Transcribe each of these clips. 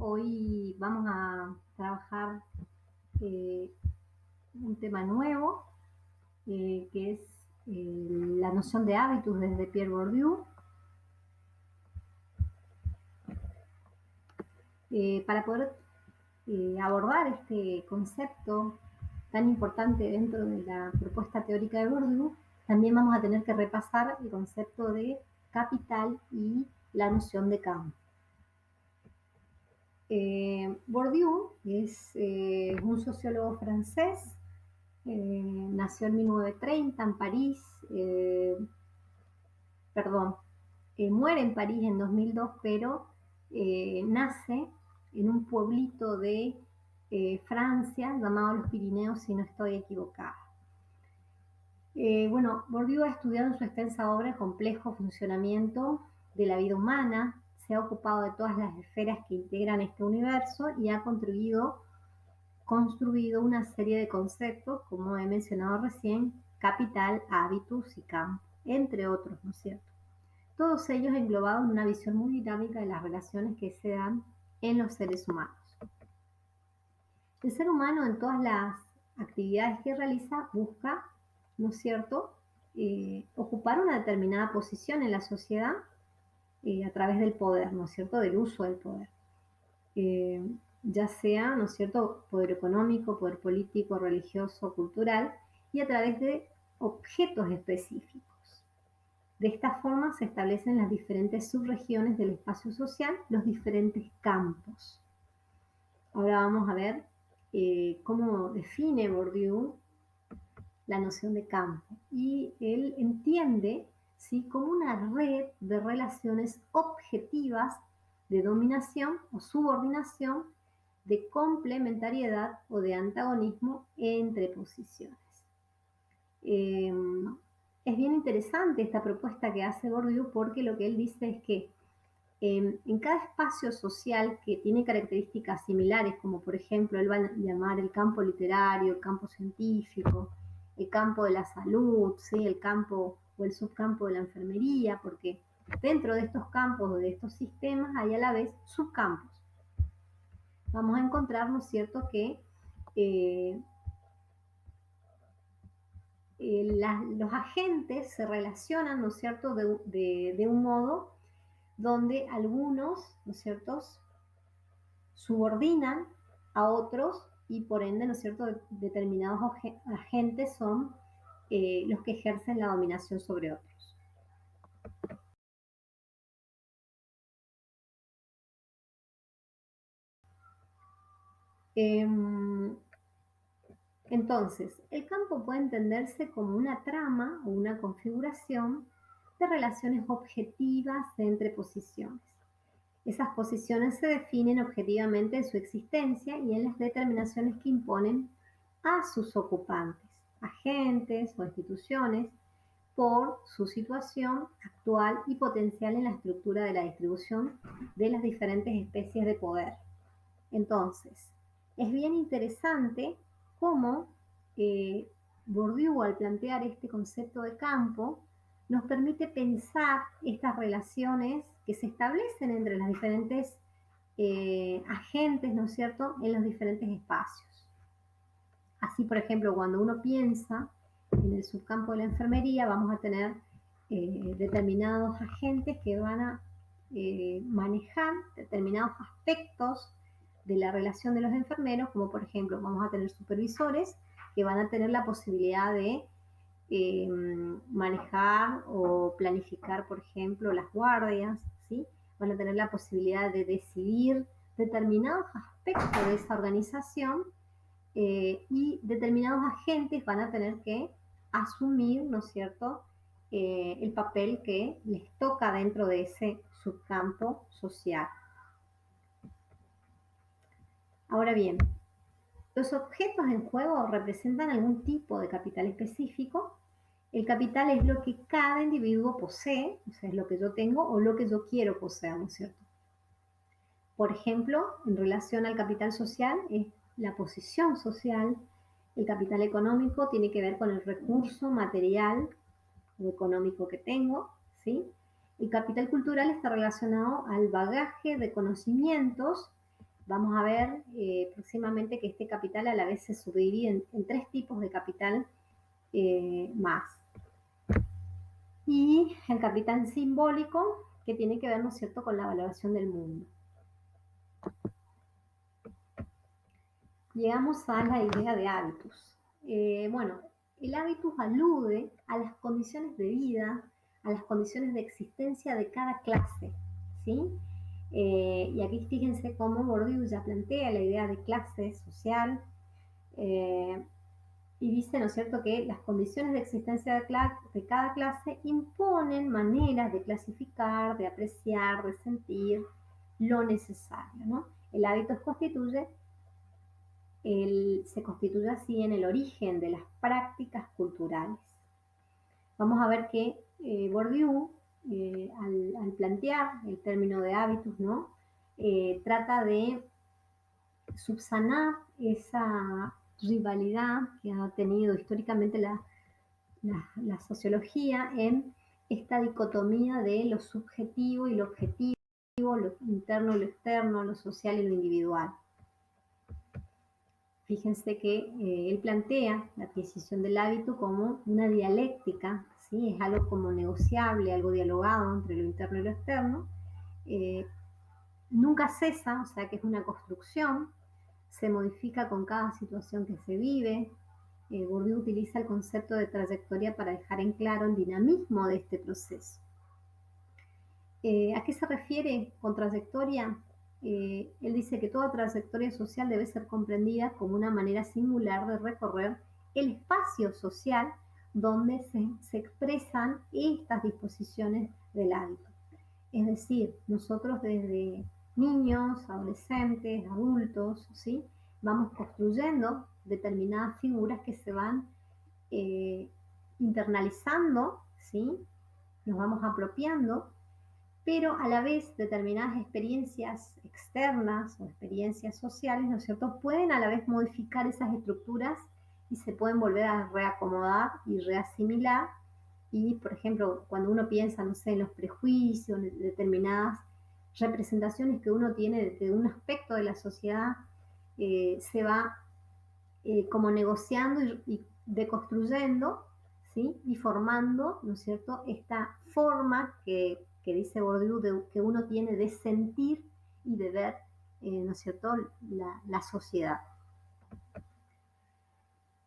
Hoy vamos a trabajar eh, un tema nuevo, que es la noción de hábitus desde Pierre Bourdieu. Para poder abordar este concepto tan importante dentro de la propuesta teórica de Bourdieu, también vamos a tener que repasar el concepto de capital y la noción de campo. Bourdieu es un sociólogo francés. Nació en 1930 en París, perdón, muere en París en 2002, pero nace en un pueblito de Francia llamado Los Pirineos, si no estoy equivocada. Bueno, Bourdieu ha estudiado en su extensa obra el complejo funcionamiento de la vida humana, se ha ocupado de todas las esferas que integran este universo y ha construido una serie de conceptos, como he mencionado recién: capital, hábitus y campo, entre otros, ¿no es cierto? Todos ellos englobados en una visión muy dinámica de las relaciones que se dan en los seres humanos. El ser humano, en todas las actividades que realiza, busca, ¿no es cierto?, ocupar una determinada posición en la sociedad a través del poder, ¿no es cierto?, del uso del poder. Ya sea, ¿no es cierto?, poder económico, poder político, religioso, cultural, y a través de objetos específicos. De esta forma se establecen las diferentes subregiones del espacio social, los diferentes campos. Ahora vamos a ver cómo define Bourdieu la noción de campo. Y él entiende, ¿sí?, como una red de relaciones objetivas de dominación o subordinación, de complementariedad o de antagonismo entre posiciones. Es bien interesante esta propuesta que hace Bourdieu, porque lo que él dice es que en cada espacio social que tiene características similares, como por ejemplo él va a llamar el campo literario, el campo científico, el campo de la salud, ¿sí?, el campo o el subcampo de la enfermería, porque dentro de estos campos o de estos sistemas hay a la vez subcampos. Vamos a encontrar, ¿no es cierto?, que los agentes se relacionan, ¿no es cierto?, de un modo donde algunos, ¿no es cierto?, subordinan a otros y por ende, ¿no es cierto?, determinados agentes son los que ejercen la dominación sobre otros. Entonces, el campo puede entenderse como una trama o una configuración de relaciones objetivas entre posiciones. Esas posiciones se definen objetivamente en su existencia y en las determinaciones que imponen a sus ocupantes, agentes o instituciones, por su situación actual y potencial en la estructura de la distribución de las diferentes especies de poder. Entonces, es bien interesante cómo Bourdieu, al plantear este concepto de campo, nos permite pensar estas relaciones que se establecen entre las diferentes agentes, ¿no es cierto?, en los diferentes espacios. Así, por ejemplo, cuando uno piensa en el subcampo de la enfermería, vamos a tener determinados agentes que van a manejar determinados aspectos de la relación de los enfermeros, como por ejemplo vamos a tener supervisores que van a tener la posibilidad de manejar o planificar, por ejemplo, las guardias, ¿sí? Van a tener la posibilidad de decidir determinados aspectos de esa organización, y determinados agentes van a tener que asumir, ¿no es cierto?, el papel que les toca dentro de ese subcampo social. Ahora bien, los objetos en juego representan algún tipo de capital específico. El capital es lo que cada individuo posee, o sea, es lo que yo tengo o lo que yo quiero poseer, ¿no es cierto? Por ejemplo, en relación al capital social, es la posición social. El capital económico tiene que ver con el recurso material o económico que tengo, ¿sí? El capital cultural está relacionado al bagaje de conocimientos Vamos a ver próximamente que este capital a la vez se subdivide en tres tipos de capital más. Y el capital simbólico, que tiene que ver, ¿no es cierto?, con la valoración del mundo. Llegamos a la idea de hábitus. Bueno, el hábitus alude a las condiciones de vida, a las condiciones de existencia de cada clase, ¿sí? Y aquí fíjense cómo Bourdieu ya plantea la idea de clase social eh, y dice, ¿no es cierto?, que las condiciones de existencia de cada clase imponen maneras de clasificar, de apreciar, de sentir lo necesario, ¿no? El hábito se constituye así en el origen de las prácticas culturales. Vamos a ver que Bourdieu, al plantear el término de hábitos, ¿no? Trata de subsanar esa rivalidad que ha tenido históricamente la sociología en esta dicotomía de lo subjetivo y lo objetivo, lo interno y lo externo, lo social y lo individual. Fíjense que él plantea la adquisición del hábito como una dialéctica, ¿sí? Es algo como negociable, algo dialogado entre lo interno y lo externo. Eh, Nunca cesa, o sea que es una construcción, se modifica con cada situación que se vive. Bourdieu utiliza el concepto de trayectoria para dejar en claro el dinamismo de este proceso. ¿A qué se refiere con trayectoria? Él dice que toda trayectoria social debe ser comprendida como una manera singular de recorrer el espacio social donde se expresan estas disposiciones del hábito. Es decir, nosotros desde niños, adolescentes, adultos, ¿sí?, vamos construyendo determinadas figuras que se van eh, internalizando, ¿sí?, nos vamos apropiando, pero a la vez determinadas experiencias externas o experiencias sociales, ¿no es cierto?, pueden a la vez modificar esas estructuras y se pueden volver a reacomodar y reasimilar. Y, por ejemplo, cuando uno piensa, no sé, en los prejuicios, en determinadas representaciones que uno tiene de un aspecto de la sociedad, se va como negociando y deconstruyendo, ¿sí?, y formando, ¿no es cierto?, esta forma que dice Bourdieu que uno tiene de sentir y de ver, ¿no es cierto?, la sociedad.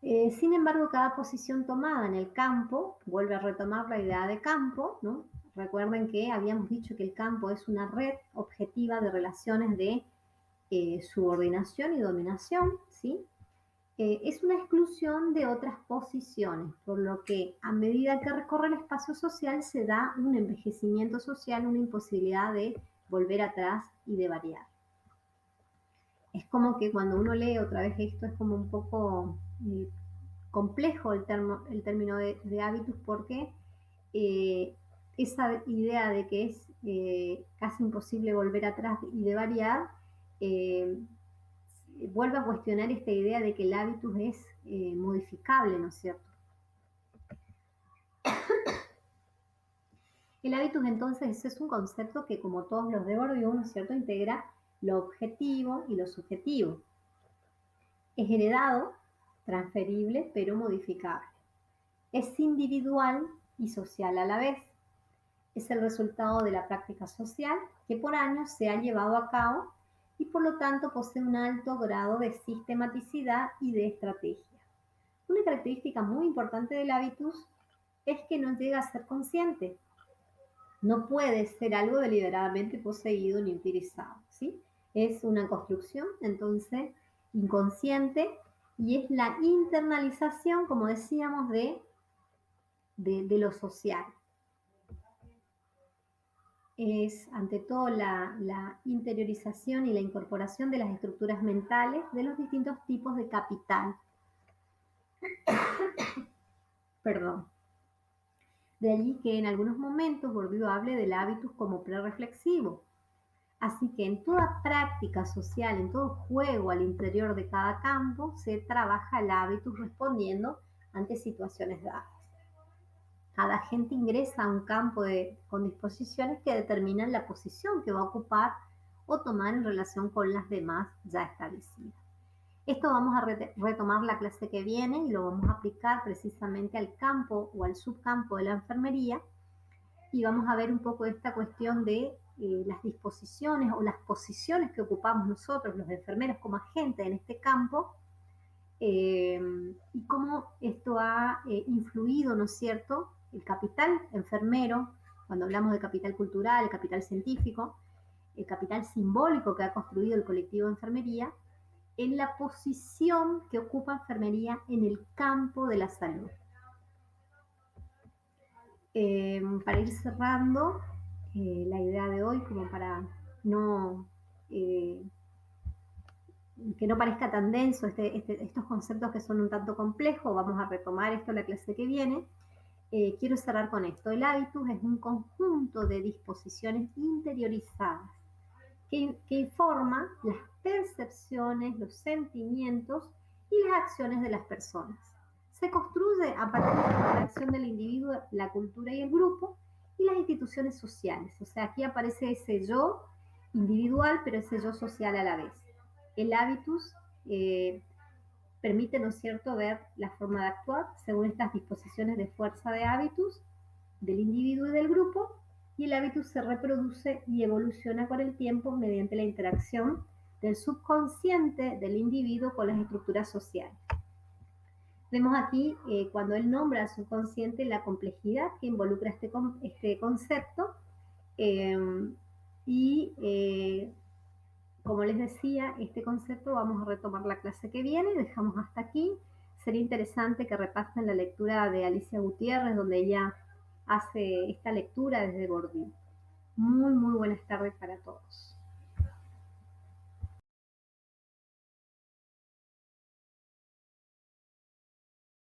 Sin embargo, cada posición tomada en el campo vuelve a retomar la idea de campo, ¿no? Recuerden que habíamos dicho que el campo es una red objetiva de relaciones de subordinación y dominación, ¿sí? Es una exclusión de otras posiciones, por lo que a medida que recorre el espacio social se da un envejecimiento social, una imposibilidad de volver atrás y de variar. Es como que cuando uno lee otra vez esto es como un poco complejo el término de hábitus porque esa idea de que es casi imposible volver atrás y de variar, eh, vuelve a cuestionar esta idea de que el hábitus es modificable, ¿no es cierto? El hábitus entonces es un concepto que, como todos los de Bourdieu, ¿no es cierto?, integra lo objetivo y lo subjetivo. Es heredado, transferible, pero modificable. Es individual y social a la vez. Es el resultado de la práctica social que por años se ha llevado a cabo y por lo tanto posee un alto grado de sistematicidad y de estrategia. Una característica muy importante del hábitus es que no llega a ser consciente. No puede ser algo deliberadamente poseído ni utilizado, ¿sí? Es una construcción, entonces, inconsciente y es la internalización, como decíamos, de lo social. Es ante todo la interiorización y la incorporación de las estructuras mentales de los distintos tipos de capital. Perdón. De allí que en algunos momentos Bourdieu hable del hábitus como prereflexivo. Así que en toda práctica social, en todo juego al interior de cada campo, se trabaja el hábitus respondiendo ante situaciones dadas. Cada gente ingresa a un campo con disposiciones que determinan la posición que va a ocupar o tomar en relación con las demás ya establecidas. Esto vamos a retomar la clase que viene y lo vamos a aplicar precisamente al campo o al subcampo de la enfermería y vamos a ver un poco esta cuestión de las disposiciones o las posiciones que ocupamos nosotros, los enfermeros como agentes en este campo, y cómo esto ha influido, ¿no es cierto?, el capital enfermero, cuando hablamos de capital cultural, el capital científico, el capital simbólico que ha construido el colectivo de enfermería, en la posición que ocupa enfermería en el campo de la salud. Para ir cerrando la idea de hoy, como para no que no parezca tan denso estos conceptos que son un tanto complejos, vamos a retomar esto en la clase que viene. Quiero cerrar con esto. El hábitus es un conjunto de disposiciones interiorizadas que informa las percepciones, los sentimientos y las acciones de las personas. Se construye a partir de la interacción del individuo, la cultura y el grupo y las instituciones sociales. O sea, aquí aparece ese yo individual, pero ese yo social a la vez. El hábitus permite, ¿no es cierto?, ver la forma de actuar según estas disposiciones de fuerza de hábitus del individuo y del grupo, y el hábitus se reproduce y evoluciona con el tiempo mediante la interacción del subconsciente del individuo con las estructuras sociales. Vemos aquí, cuando él nombra al subconsciente, la complejidad que involucra este concepto, y como les decía, este concepto vamos a retomar la clase que viene, dejamos hasta aquí. Sería interesante que repasen la lectura de Alicia Gutiérrez, donde ella hace esta lectura desde Bourdieu. Muy, muy buenas tardes para todos.